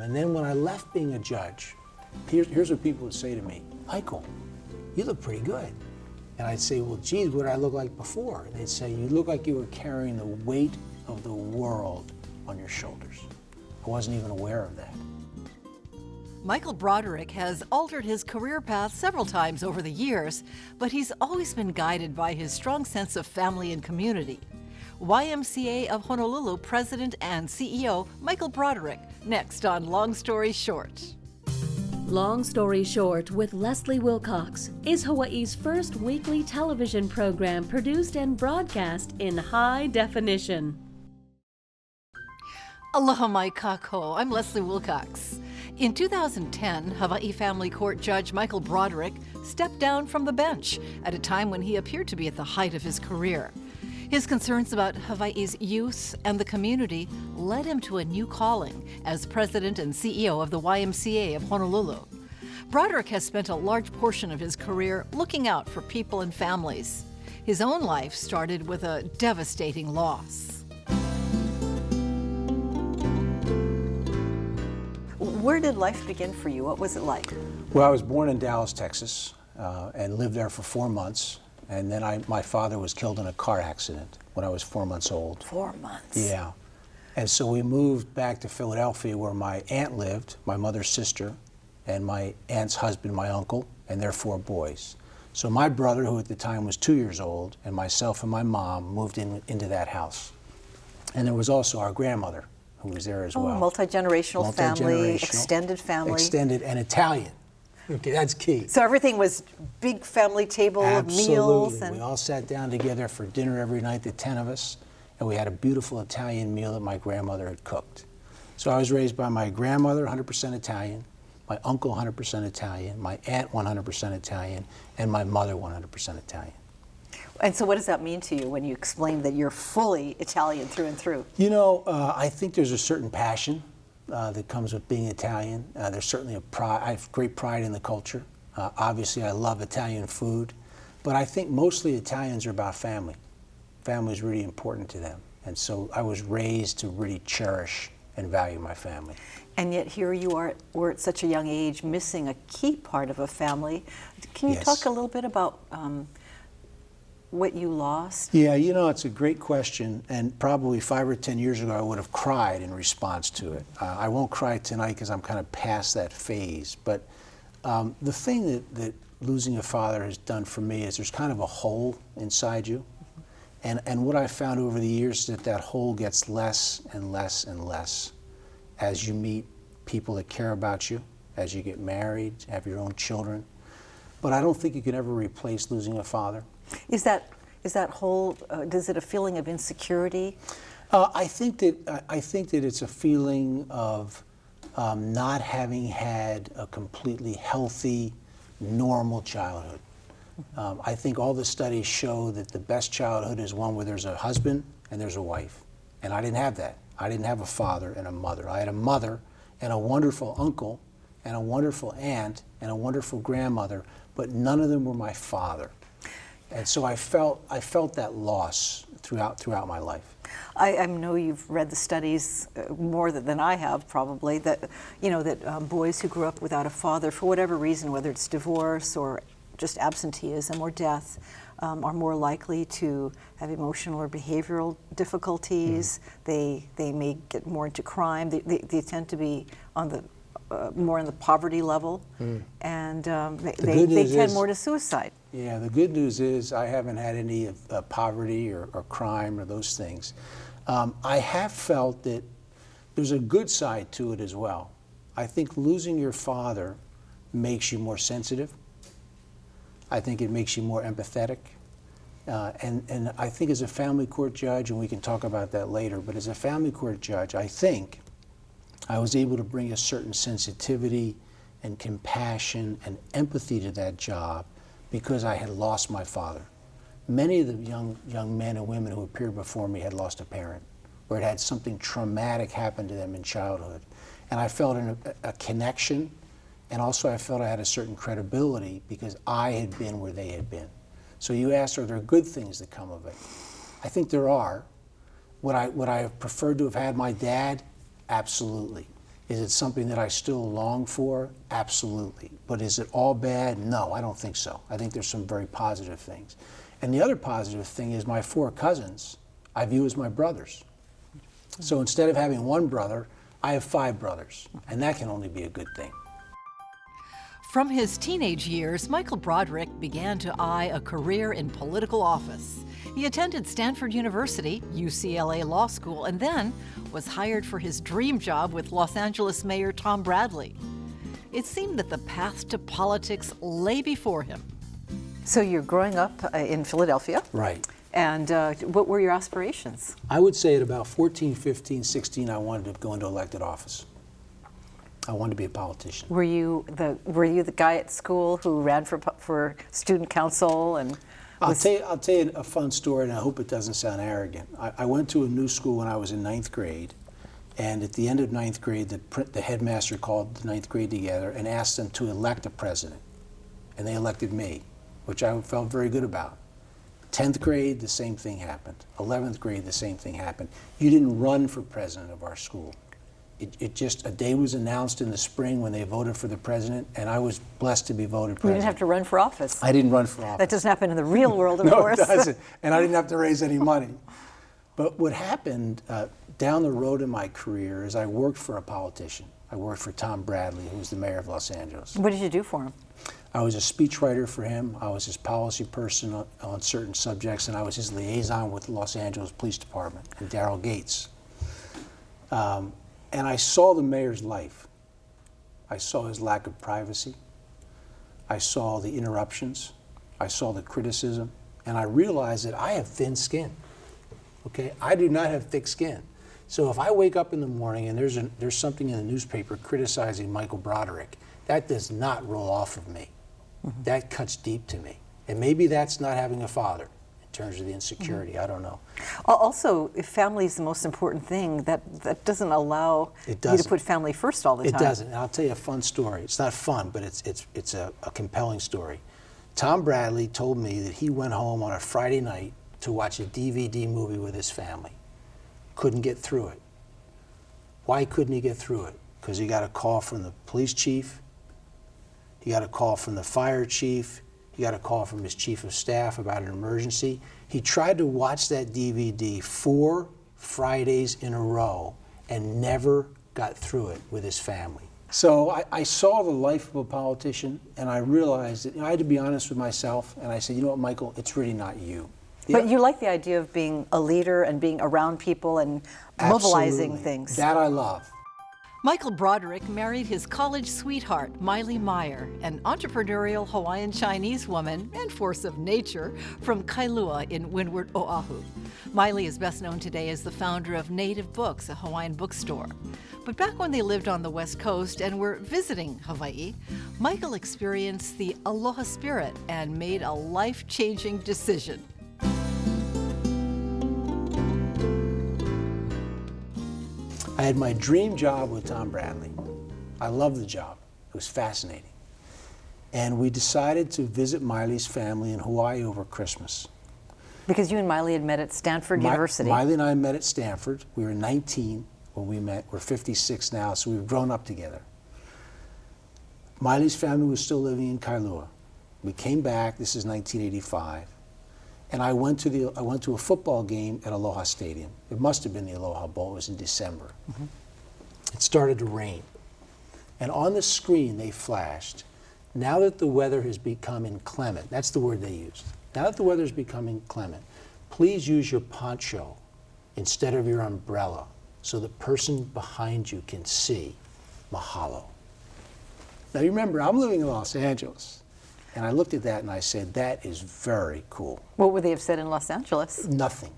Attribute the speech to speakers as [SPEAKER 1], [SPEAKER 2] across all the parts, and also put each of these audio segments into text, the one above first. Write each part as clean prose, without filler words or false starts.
[SPEAKER 1] And then when I left being a judge, here's what people would say to me: Michael, you look pretty good. And I'd say, well, geez, what did I look like before? And they'd say, you look like you were carrying the weight of the world on your shoulders. I wasn't even aware of that.
[SPEAKER 2] Michael Broderick has altered his career path several times over the years, but he's always been guided by his strong sense of family and community. YMCA of Honolulu President and CEO Michael Broderick, next on Long Story Short.
[SPEAKER 3] Long Story Short with Leslie Wilcox is Hawaii's first weekly television program produced and broadcast in high definition.
[SPEAKER 2] Aloha mai kako, I'm Leslie Wilcox. In 2010, Hawaii Family Court Judge Michael Broderick stepped down from the bench at a time when he appeared to be at the height of his career. His concerns about Hawaii's youth and the community led him to a new calling as president and CEO of the YMCA of Honolulu. Broderick has spent a large portion of his career looking out for people and families. His own life started with a devastating loss.
[SPEAKER 4] Where did life begin for you? What was it like?
[SPEAKER 1] Well, I was born in Dallas, Texas, and lived there for 4 months. And then my father was killed in a car accident when I was 4 months old.
[SPEAKER 4] 4 months?
[SPEAKER 1] Yeah. And so we moved back to Philadelphia, where my aunt lived, my mother's sister, and my aunt's husband, my uncle, and their 4 boys. So my brother, who at the time was 2 years old, and myself and my mom moved into that house. And there was also our grandmother, who was there as well.
[SPEAKER 4] Multi-generational family, extended family.
[SPEAKER 1] Extended and Italian. Okay, that's key.
[SPEAKER 4] So everything was big family table of meals.
[SPEAKER 1] Absolutely. We all sat down together for dinner every night, the 10 of us, and we had a beautiful Italian meal that my grandmother had cooked. So I was raised by my grandmother, 100% Italian, my uncle, 100% Italian, my aunt, 100% Italian, and my mother, 100% Italian.
[SPEAKER 4] And so what does that mean to you when you explain that you're fully Italian through and through?
[SPEAKER 1] You know, I think there's a certain passion that comes with being Italian. There's certainly a pride. I have great pride in the culture. Obviously, I love Italian food, but I think mostly Italians are about family. Family is really important to them, and so I was raised to really cherish and value my family.
[SPEAKER 4] And yet here you were at such a young age, missing a key part of a family. Can you talk a little bit about what you lost?
[SPEAKER 1] Yeah, you know, it's a great question, and probably 5 or 10 years ago I would have cried in response to it. I won't cry tonight because I'm kind of past that phase, but the thing that losing a father has done for me is there's kind of a hole inside you, and what I found over the years is that hole gets less and less and less as you meet people that care about you, as you get married, have your own children. But I don't think you can ever replace losing a father.
[SPEAKER 4] Is that whole? Does it a feeling of insecurity?
[SPEAKER 1] I think that it's a feeling of not having had a completely healthy, normal childhood. I think all the studies show that the best childhood is one where there's a husband and there's a wife, and I didn't have that. I didn't have a father and a mother. I had a mother and a wonderful uncle and a wonderful aunt and a wonderful grandmother, but none of them were my father. And so I felt that loss throughout my life.
[SPEAKER 4] I know you've read the studies more than I have, probably, that boys who grew up without a father, for whatever reason, whether it's divorce or just absenteeism or death, are more likely to have emotional or behavioral difficulties. Mm-hmm. They may get more into crime. They tend to be on the more in the poverty level, and they tend more to suicide.
[SPEAKER 1] Yeah, the good news is I haven't had any poverty or crime or those things. I have felt that there's a good side to it as well. I think losing your father makes you more sensitive. I think it makes you more empathetic. And I think as a family court judge, and we can talk about that later, but as a family court judge, I think I was able to bring a certain sensitivity and compassion and empathy to that job because I had lost my father. Many of the young men and women who appeared before me had lost a parent, or had had something traumatic happen to them in childhood. And I felt a connection, and also I felt I had a certain credibility because I had been where they had been. So you asked, are there good things that come of it? I think there are. Would I have preferred to have had my dad? Absolutely. Is it something that I still long for? Absolutely. But is it all bad? No, I don't think so. I think there's some very positive things. And the other positive thing is my 4 cousins I view as my brothers. So instead of having 1 brother, I have 5 brothers, and that can only be a good thing.
[SPEAKER 2] From his teenage years, Michael Broderick began to eye a career in political office. He attended Stanford University, UCLA Law School, and then was hired for his dream job with Los Angeles Mayor Tom Bradley. It seemed that the path to politics lay before him.
[SPEAKER 4] So you're growing up in Philadelphia.
[SPEAKER 1] Right.
[SPEAKER 4] And what were your aspirations?
[SPEAKER 1] I would say at about 14, 15, 16, I wanted to go into elected office. I wanted to be a politician.
[SPEAKER 4] Were you the guy at school who ran for student council and?
[SPEAKER 1] I'll tell you a fun story, and I hope it doesn't sound arrogant. I went to a new school when I was in 9th grade, and at the end of 9th grade, the headmaster called the 9th grade together and asked them to elect a president, and they elected me, which I felt very good about. 10th grade, the same thing happened. 11th grade, the same thing happened. You didn't run for president of our school. It just, a day was announced in the spring when they voted for the president, and I was blessed to be voted president.
[SPEAKER 4] You didn't have to run for office.
[SPEAKER 1] I didn't run for office.
[SPEAKER 4] That doesn't happen in the real world, of
[SPEAKER 1] no,
[SPEAKER 4] course.
[SPEAKER 1] No, it doesn't. And I didn't have to raise any money. But what happened down the road in my career is I worked for a politician. I worked for Tom Bradley, who was the mayor of Los Angeles.
[SPEAKER 4] What did you do for him?
[SPEAKER 1] I was a speechwriter for him. I was his policy person on certain subjects, and I was his liaison with the Los Angeles Police Department and Daryl Gates. And I saw the mayor's life. I saw his lack of privacy. I saw the interruptions. I saw the criticism. And I realized that I have thin skin. Okay? I do not have thick skin. So if I wake up in the morning and there's something in the newspaper criticizing Michael Broderick, that does not roll off of me. Mm-hmm. That cuts deep to me. And maybe that's not having a father in terms of the insecurity. I don't know.
[SPEAKER 4] Also, if family is the most important thing, that doesn't allow you to put family first all the time.
[SPEAKER 1] It doesn't. And I'll tell you a fun story. It's not fun, but it's a compelling story. Tom Bradley told me that he went home on a Friday night to watch a DVD movie with his family. Couldn't get through it. Why couldn't he get through it? Because he got a call from the police chief, he got a call from the fire chief, he got a call from his chief of staff about an emergency. He tried to watch that DVD 4 Fridays in a row and never got through it with his family. So I saw the life of a politician, and I realized that I had to be honest with myself, and I said, you know what, Michael, it's really not you.
[SPEAKER 4] But you like the idea of being a leader and being around people and mobilizing
[SPEAKER 1] Absolutely.
[SPEAKER 4] things.
[SPEAKER 1] That I love.
[SPEAKER 2] Michael Broderick married his college sweetheart, Miley Meyer, an entrepreneurial Hawaiian Chinese woman and force of nature from Kailua in Windward, Oahu. Miley is best known today as the founder of Native Books, a Hawaiian bookstore. But back when they lived on the West Coast and were visiting Hawaii, Michael experienced the aloha spirit and made a life-changing decision.
[SPEAKER 1] I had my dream job with Tom Bradley. I loved the job. It was fascinating. And we decided to visit Miley's family in Hawaii over Christmas.
[SPEAKER 4] Because you and Miley had met at Stanford University.
[SPEAKER 1] Miley and I met at Stanford. We were 19 when we met. We're 56 now, so we've grown up together. Miley's family was still living in Kailua. We came back, this is 1985, and I went to a football game at Aloha Stadium. It must have been the Aloha Bowl. It was in December. Mm-hmm. It started to rain. And on the screen they flashed, now that the weather has become inclement, that's the word they used. Now that the weather has become inclement, please use your poncho instead of your umbrella so the person behind you can see. Mahalo. Now you remember, I'm living in Los Angeles. And I looked at that and I said, that is very cool.
[SPEAKER 4] What would they have said in Los Angeles?
[SPEAKER 1] Nothing.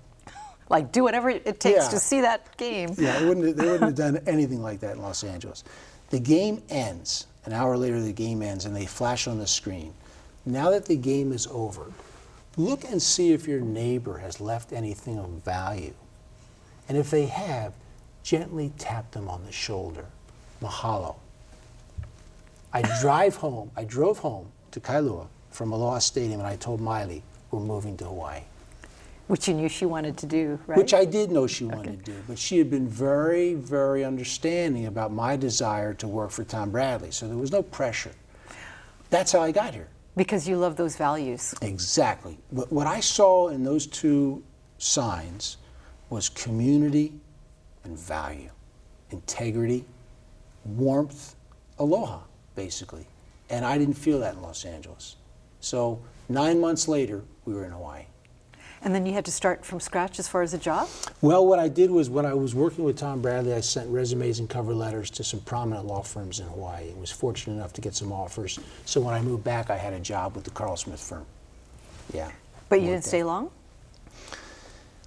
[SPEAKER 4] Like, do whatever it takes to see that game.
[SPEAKER 1] Yeah, they wouldn't have done anything like that in Los Angeles. The game ends. An hour later, the game ends, and they flash on the screen. Now that the game is over, look and see if your neighbor has left anything of value. And if they have, gently tap them on the shoulder. Mahalo. I drove home to Kailua from Aloha Stadium, and I told Miley, we're moving to Hawaii.
[SPEAKER 4] Which you knew she wanted to do, right?
[SPEAKER 1] Which I did know she wanted to do, but she had been very, very understanding about my desire to work for Tom Bradley, so there was no pressure. That's how I got here.
[SPEAKER 4] Because you love those values.
[SPEAKER 1] Exactly. What I saw in those two signs was community and value, integrity, warmth, aloha, basically. And I didn't feel that in Los Angeles. So 9 months later, we were in Hawaii.
[SPEAKER 4] And then you had to start from scratch as far as a job?
[SPEAKER 1] Well, what I did was when I was working with Tom Bradley, I sent resumes and cover letters to some prominent law firms in Hawaii. I was fortunate enough to get some offers. So when I moved back, I had a job with the Carl Smith firm. Yeah.
[SPEAKER 4] But you didn't stay long?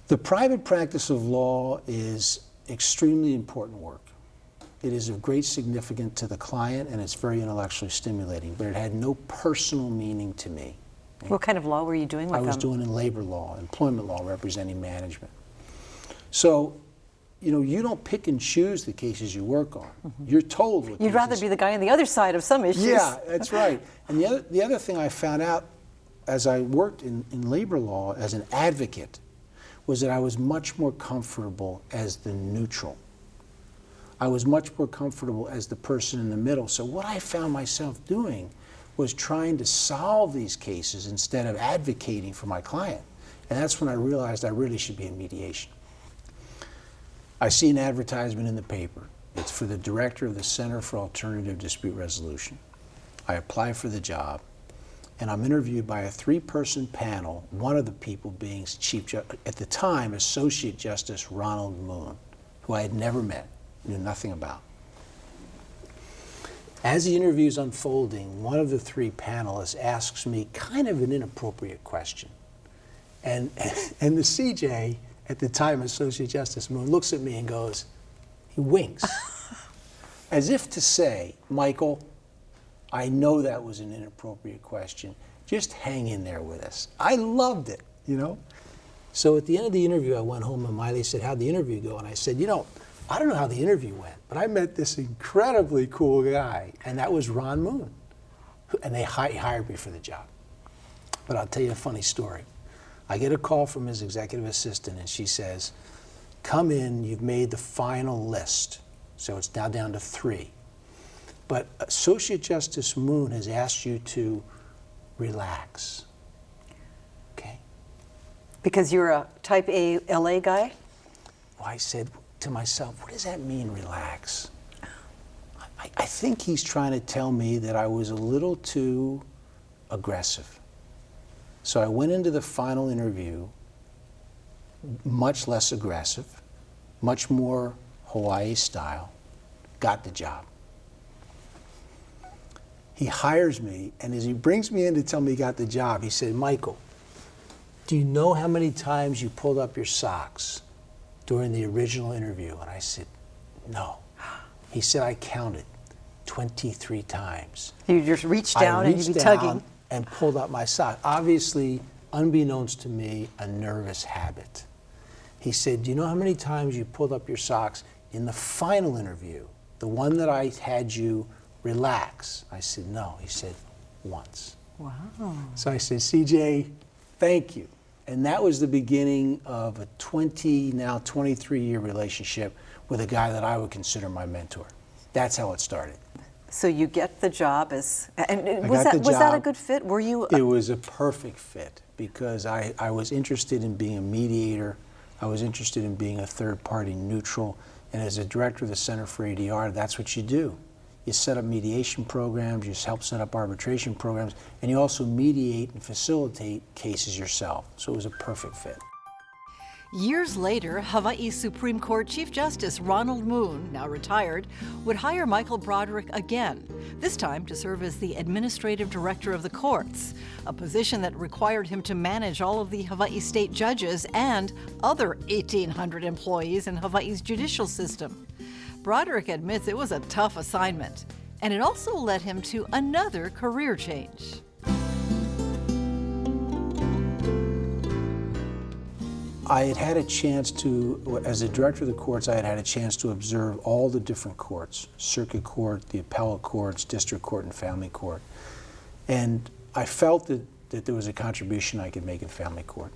[SPEAKER 1] The private practice of law is extremely important work. It is of great significance to the client, and it's very intellectually stimulating, but it had no personal meaning to me.
[SPEAKER 4] What kind of law were you doing with them?
[SPEAKER 1] I was doing in labor law, employment law, representing management. So, you know, you don't pick and choose the cases you work on. You're told what
[SPEAKER 4] You'd rather be the guy on the other side of some issues.
[SPEAKER 1] Yeah, that's right. And the other thing I found out as I worked in labor law as an advocate was that I was much more comfortable as the neutral. I was much more comfortable as the person in the middle. So what I found myself doing was trying to solve these cases instead of advocating for my client. And that's when I realized I really should be in mediation. I see an advertisement in the paper. It's for the director of the Center for Alternative Dispute Resolution. I apply for the job, and I'm interviewed by a 3-person panel, one of the people being at the time, Associate Justice Ronald Moon, who I had never met, knew nothing about. As the interview is unfolding, one of the 3 panelists asks me kind of an inappropriate question. And the CJ, at the time, Associate Justice Moon, looks at me and goes, he winks, as if to say, Michael, I know that was an inappropriate question. Just hang in there with us. I loved it, you know? So at the end of the interview, I went home and Miley said, how'd the interview go? And I said, you know, I don't know how the interview went, but I met this incredibly cool guy, and that was Ron Moon. And they hired me for the job. But I'll tell you a funny story. I get a call from his executive assistant, and she says, come in, you've made the final list. So it's now down to 3. But Associate Justice Moon has asked you to relax, okay?
[SPEAKER 4] Because you're a type A LA guy?
[SPEAKER 1] Well, I said to myself, what does that mean, relax? I think he's trying to tell me that I was a little too aggressive. So I went into the final interview much less aggressive, much more Hawaii style, got the job. He hires me, and as he brings me in to tell me he got the job, he said, Michael, do you know how many times you pulled up your socks during the original interview? And I said, no. He said, I counted 23 times.
[SPEAKER 4] You just reached down and you'd be tugging.
[SPEAKER 1] And pulled up my sock. Obviously, unbeknownst to me, a nervous habit. He said, do you know how many times you pulled up your socks in the final interview, the one that I had you relax? I said, no. He said, once.
[SPEAKER 4] Wow.
[SPEAKER 1] So I said, CJ, thank you. And that was the beginning of a 23-year relationship with a guy that I would consider my mentor. That's how it started.
[SPEAKER 4] So you get the job as, and
[SPEAKER 1] was
[SPEAKER 4] that a good fit? Were you?
[SPEAKER 1] It was a perfect fit because I was interested in being a mediator. I was interested in being a third-party neutral. And as a director of the Center for ADR, that's what you do. You set up mediation programs, you help set up arbitration programs, and you also mediate and facilitate cases yourself. So it was a perfect fit.
[SPEAKER 2] Years later, Hawaii Supreme Court Chief Justice Ronald Moon, now retired, would hire Michael Broderick again, this time to serve as the administrative director of the courts, a position that required him to manage all of the Hawaii state judges and other 1,800 employees in Hawaii's judicial system. Broderick admits it was a tough assignment, and it also led him to another career change.
[SPEAKER 1] I had had a chance to, as a director of the courts, I had had a chance to observe all the different courts, circuit court, the appellate courts, district court, and family court. And I felt that there was a contribution I could make in family court.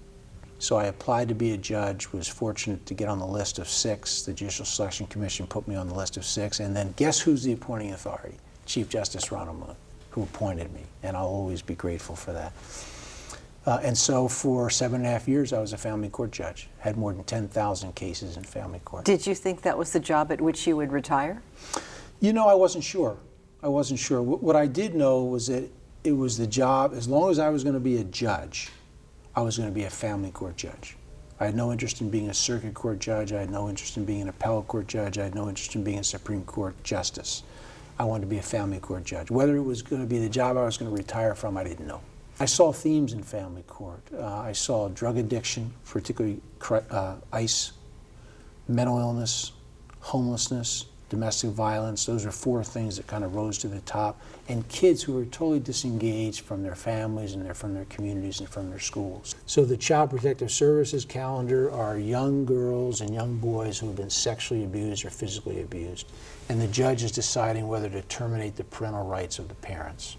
[SPEAKER 1] So I applied to be a judge, was fortunate to get on the list of 6. The Judicial Selection Commission put me on the list of 6, and then guess who's the appointing authority? Chief Justice Ronald Moon, who appointed me, and I'll always be grateful for that. And so for 7.5 years, I was a family court judge, had more than 10,000 cases in family court.
[SPEAKER 4] Did you think that was the job at which you would retire?
[SPEAKER 1] You know, I wasn't sure. I wasn't sure. What I did know was that it was the job, as long as I was going to be a judge, I was going to be a family court judge. I had no interest in being a circuit court judge. I had no interest in being an appellate court judge. I had no interest in being a Supreme Court justice. I wanted to be a family court judge. Whether it was going to be the job I was going to retire from, I didn't know. I saw themes in family court. I saw drug addiction, particularly ICE, mental illness, homelessness, domestic violence. Those are 4 things that kind of rose to the top. And kids who were totally disengaged from their families and from their communities and from their schools. So the Child Protective Services calendar are young girls and young boys who have been sexually abused or physically abused. And the judge is deciding whether to terminate the parental rights of the parents.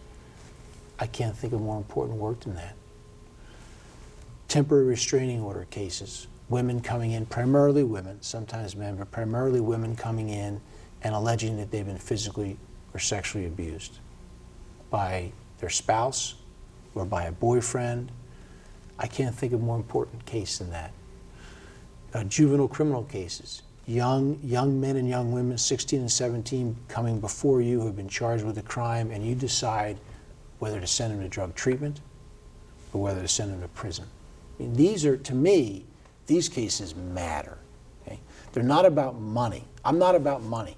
[SPEAKER 1] I can't think of more important work than that. Temporary restraining order cases. Women coming in, primarily women, sometimes men, but primarily women coming in and alleging that they've been physically or sexually abused by their spouse or by a boyfriend. I can't think of a more important case than that. Juvenile criminal cases. Young men and young women, 16 and 17, coming before you who have been charged with a crime, and you decide whether to send them to drug treatment or whether to send them to prison. I mean, these are, to me, these cases matter. Okay? They're not about money. I'm not about money.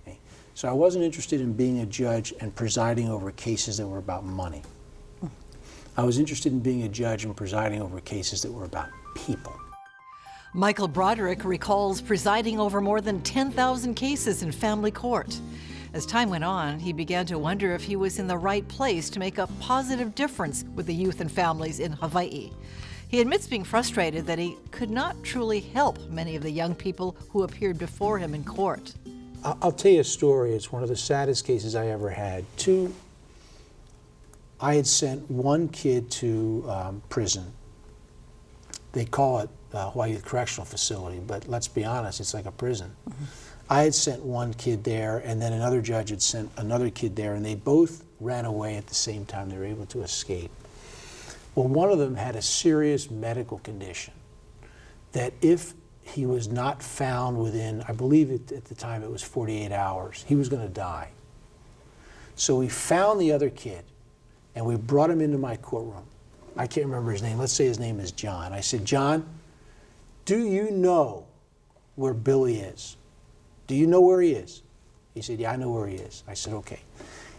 [SPEAKER 1] Okay? So I wasn't interested in being a judge and presiding over cases that were about money. I was interested in being a judge and presiding over cases that were about people.
[SPEAKER 2] Michael Broderick recalls presiding over more than 10,000 cases in family court. As time went on, he began to wonder if he was in the right place to make a positive difference with the youth and families in Hawaii. He admits being frustrated that he could not truly help many of the young people who appeared before him in court.
[SPEAKER 1] I'll tell you a story. It's one of the saddest cases I ever had. I had sent one kid to prison. They call it Hawaii Correctional Facility, but let's be honest, it's like a prison. Mm-hmm. I had sent one kid there, and then another judge had sent another kid there, and they both ran away at the same time. They were able to escape. Well, one of them had a serious medical condition that if he was not found within, I believe at the time it was 48 hours, he was going to die. So we found the other kid, and we brought him into my courtroom. I can't remember his name. Let's say his name is John. I said, John, do you know where Billy is? Do you know where he is? He said, yeah, I know where he is. I said, okay.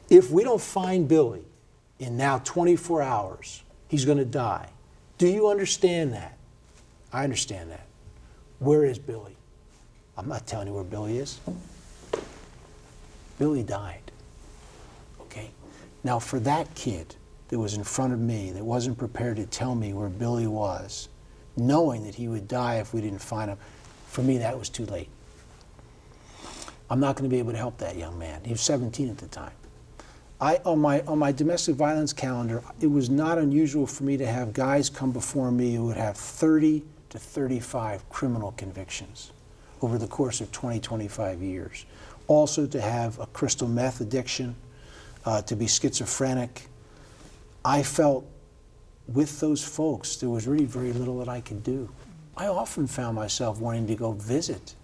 [SPEAKER 1] If we don't find Billy in now 24 hours, he's going to die. Do you understand that? I understand that. Where is Billy? I'm not telling you where Billy is. Billy died. Okay? Now, for that kid that was in front of me, that wasn't prepared to tell me where Billy was, knowing that he would die if we didn't find him, for me, that was too late. I'm not going to be able to help that young man. He was 17 at the time. On my domestic violence calendar, it was not unusual for me to have guys come before me who would have 30 to 35 criminal convictions over the course of 20, 25 years. Also to have a crystal meth addiction, to be schizophrenic. I felt with those folks, there was really very little that I could do. I often found myself wanting to go visit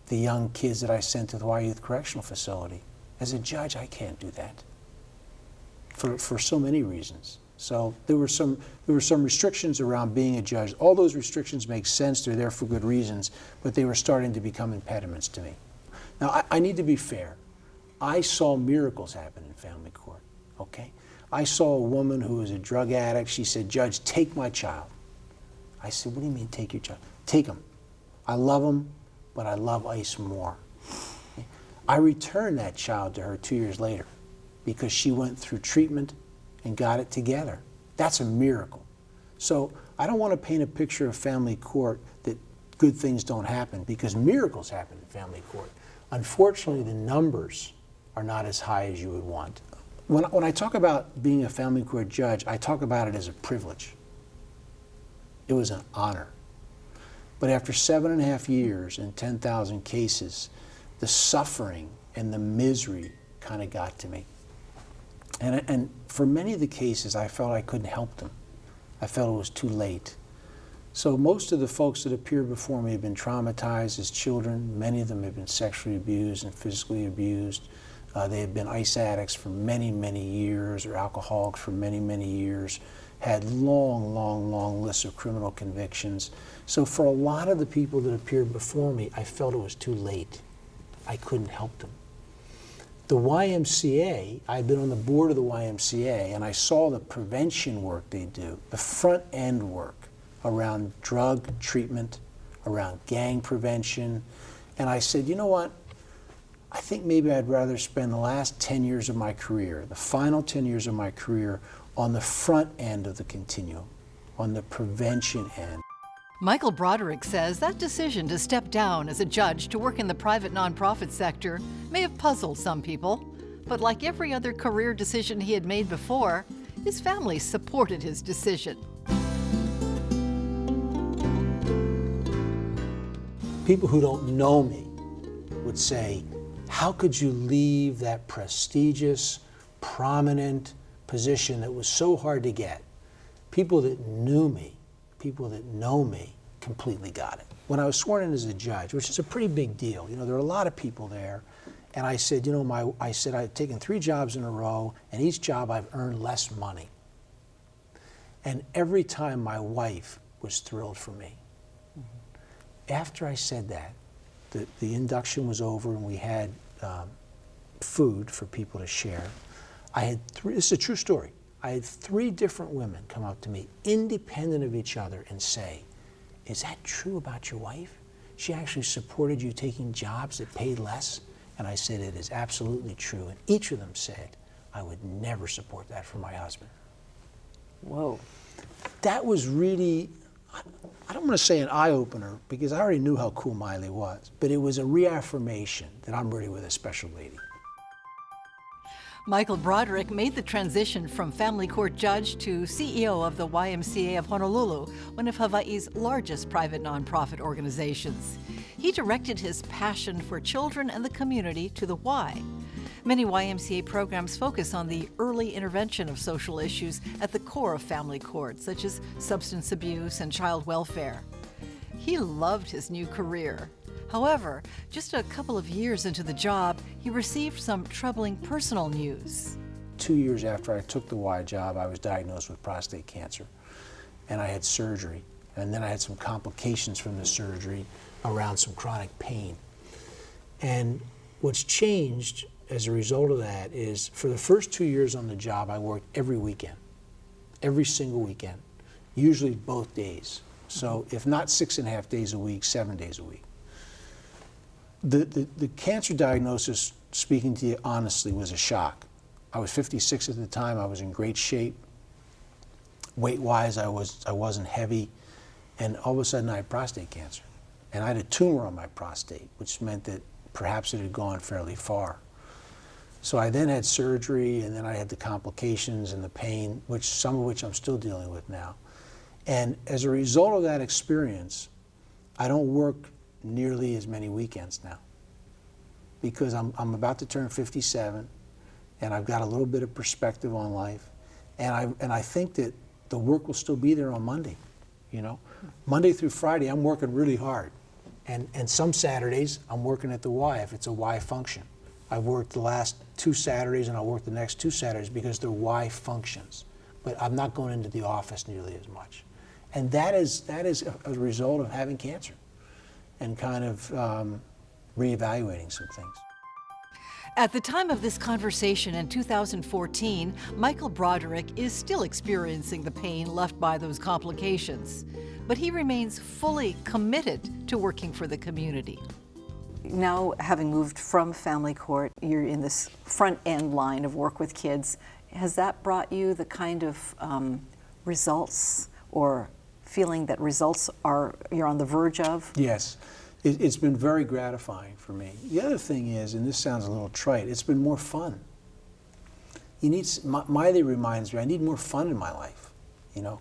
[SPEAKER 1] the young kids that I sent to the Hawaii Youth Correctional Facility. As a judge, I can't do that for so many reasons. So there were some restrictions around being a judge. All those restrictions make sense. They're there for good reasons, but they were starting to become impediments to me. Now, I need to be fair. I saw miracles happen in family court, okay? I saw a woman who was a drug addict. She said, Judge, take my child. I said, what do you mean take your child? Take him. I love him, but I love ICE more. I returned that child to her 2 years later because she went through treatment and got it together. That's a miracle. So I don't want to paint a picture of family court that good things don't happen, because miracles happen in family court. Unfortunately, the numbers are not as high as you would want. When I talk about being a family court judge, I talk about it as a privilege. It was an honor. But after 7.5 years and 10,000 cases, the suffering and the misery kind of got to me. And for many of the cases, I felt I couldn't help them. I felt it was too late. So most of the folks that appeared before me have been traumatized as children. Many of them have been sexually abused and physically abused. They have been ice addicts for many, many years, or alcoholics for many, many years, had long, long, long lists of criminal convictions. So for a lot of the people that appeared before me, I felt it was too late. I couldn't help them. The YMCA, I'd been on the board of the YMCA, and I saw the prevention work they do, the front end work around drug treatment, around gang prevention. And I said, you know what? I think maybe I'd rather spend the last 10 years of my career, the final 10 years of my career, on the front end of the continuum, on the prevention end.
[SPEAKER 2] Michael Broderick says that decision to step down as a judge to work in the private nonprofit sector may have puzzled some people, but like every other career decision he had made before, his family supported his decision.
[SPEAKER 1] People who don't know me would say, how could you leave that prestigious, prominent position that was so hard to get? People that knew me, people that know me, completely got it. When I was sworn in as a judge, which is a pretty big deal, you know, there are a lot of people there, and I said, you know, I said I'd taken 3 jobs in a row, and each job I've earned less money. And every time my wife was thrilled for me. After I said that, the induction was over and we had food for people to share. I had this is a true story. I had 3 different women come up to me, independent of each other, and say, is that true about your wife? She actually supported you taking jobs that paid less? And I said, it is absolutely true. And each of them said, I would never support that for my husband.
[SPEAKER 4] Whoa.
[SPEAKER 1] That was really, I don't want to say an eye-opener, because I already knew how cool Miley was, but it was a reaffirmation that I'm really with a special lady.
[SPEAKER 2] Michael Broderick made the transition from family court judge to CEO of the YMCA of Honolulu, one of Hawaii's largest private nonprofit organizations. He directed his passion for children and the community to the Y. Many YMCA programs focus on the early intervention of social issues at the core of family court, such as substance abuse and child welfare. He loved his new career. However, just a couple of years into the job, he received some troubling personal news.
[SPEAKER 1] 2 years after I took the Y job, I was diagnosed with prostate cancer, and I had surgery. And then I had some complications from the surgery around some chronic pain. And what's changed as a result of that is, for the first 2 years on the job, I worked every weekend, every single weekend, usually both days. So if not 6.5 days a week, 7 days a week. The cancer diagnosis, speaking to you honestly, was a shock. I was 56 at the time. I was in great shape. Weight-wise, I wasn't heavy. And all of a sudden, I had prostate cancer. And I had a tumor on my prostate, which meant that perhaps it had gone fairly far. So I then had surgery, and then I had the complications and the pain, some of which I'm still dealing with now. And as a result of that experience, I don't work nearly as many weekends now, because I'm about to turn 57, and I've got a little bit of perspective on life, and I think that the work will still be there on Monday. You know, Monday through Friday I'm working really hard, and some Saturdays I'm working at the Y if it's a Y function. I've worked the last 2 Saturdays, and I'll work the next 2 Saturdays because they're Y functions, but I'm not going into the office nearly as much, and that is a result of having cancer and kind of reevaluating some things.
[SPEAKER 2] At the time of this conversation in 2014, Michael Broderick is still experiencing the pain left by those complications, but he remains fully committed to working for the community.
[SPEAKER 4] Now, having moved from family court, you're in this front end line of work with kids. Has that brought you the kind of results or feeling that you're on the verge of?
[SPEAKER 1] Yes, it's been very gratifying for me. The other thing is, and this sounds a little trite, it's been more fun. Miley reminds me, I need more fun in my life. You know,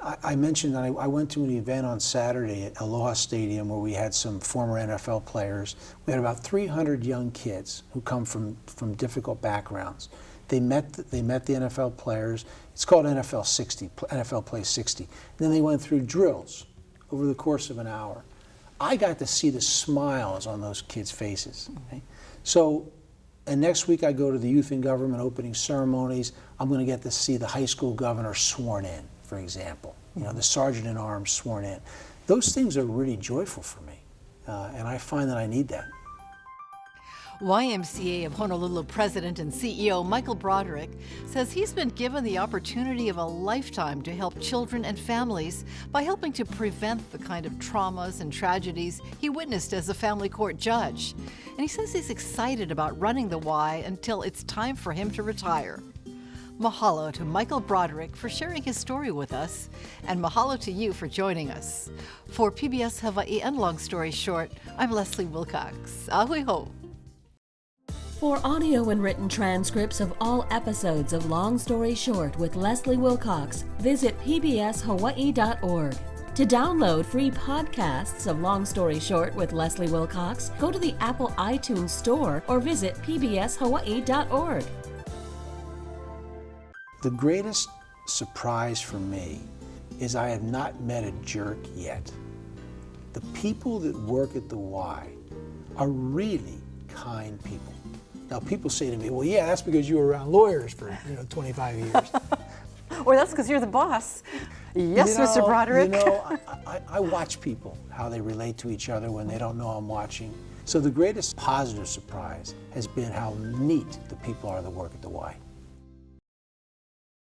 [SPEAKER 1] I mentioned that I went to an event on Saturday at Aloha Stadium where we had some former NFL players. We had about 300 young kids who come from difficult backgrounds. They met the NFL players. It's called NFL 60, NFL Plays 60. Then they went through drills over the course of an hour. I got to see the smiles on those kids' faces. Okay? So, and next week I go to the Youth in Government opening ceremonies. I'm going to get to see the high school governor sworn in, for example. You know, the sergeant in arms sworn in. Those things are really joyful for me, and I find that I need that.
[SPEAKER 2] YMCA of Honolulu President and CEO Michael Broderick says he's been given the opportunity of a lifetime to help children and families by helping to prevent the kind of traumas and tragedies he witnessed as a family court judge. And he says he's excited about running the Y until it's time for him to retire. Mahalo to Michael Broderick for sharing his story with us, and mahalo to you for joining us. For PBS Hawaii and Long Story Short, I'm Leslie Wilcox. Ahui ho.
[SPEAKER 3] For audio and written transcripts of all episodes of Long Story Short with Leslie Wilcox, visit pbshawaii.org. To download free podcasts of Long Story Short with Leslie Wilcox, go to the Apple iTunes Store or visit pbshawaii.org.
[SPEAKER 1] The greatest surprise for me is I have not met a jerk yet. The people that work at the Y are really kind people. Now, people say to me, well, yeah, that's because you were around lawyers for 25 years.
[SPEAKER 4] Or that's because you're the boss. Yes, Mr. Broderick.
[SPEAKER 1] I watch people, how they relate to each other when they don't know I'm watching. So the greatest positive surprise has been how neat the people are that work at the Y.